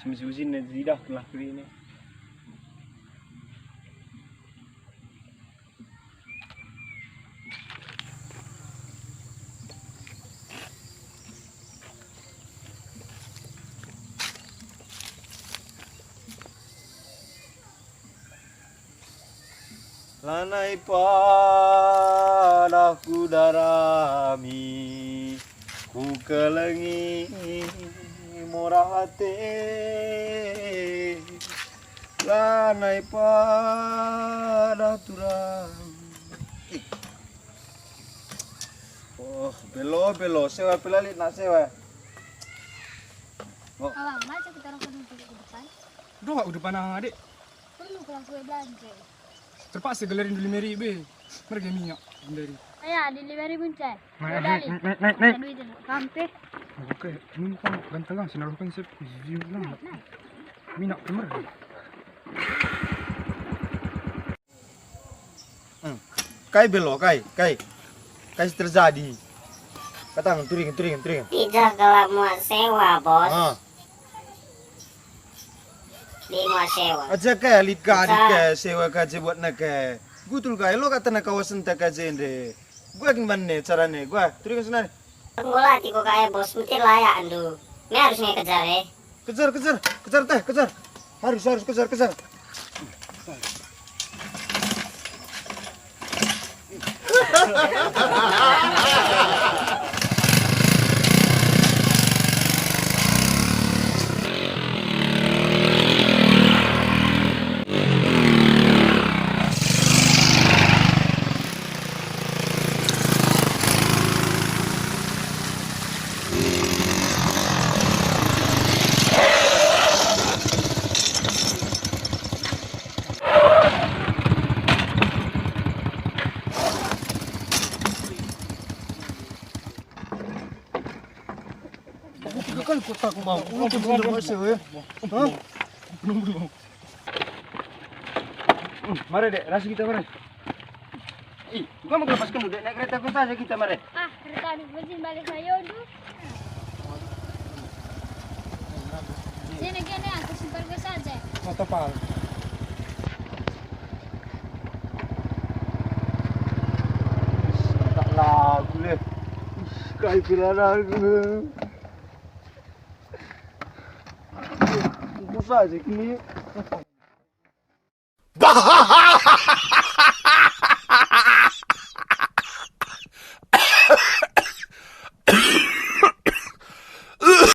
Semisusin na tidak lah ini. Lanai padaku darami, ku kelengi murah hati. Lanai pada turang. Oh, belo, sewa pelalit nak sewa. Oh. Abang, macam kita orang perlu ke depan. Doa udah panah adik. Perlu pulang kue belanja. Terpaksa gelarin dulu meri be. Mereka minyak dari. Ayah, di 5.000 cai. Naik. Sampai. Oke, ini kan ganteng kan sinaruhkan sep view lah. Minyak kemer. Kai belo, kai terjadi. Katang turing. Tidak kalau mau sewa bos. Di mau sewa. Aja kai lit ka sewa ka je buat nak. Gutul kai lo kata nak kawasan tak ka je ende. Gua gimana caranya? Gua turing senar. Mula tiko kayak bos mesti layak andu. Ini harusnya kejar Kejar teh. Harus kejar. Kan kota aku mau. Belum sewa. Hah? Belum. Mari dek, rasi kita mari. Bukan mau lepaskan dulu, naik kereta kota aja kita mari. Kereta aduh bensin balik saya dulu. Sini gini aku simpan ke saja. Mata pal. Tak lagu leh. Kai pirana aku. Busa aja kini.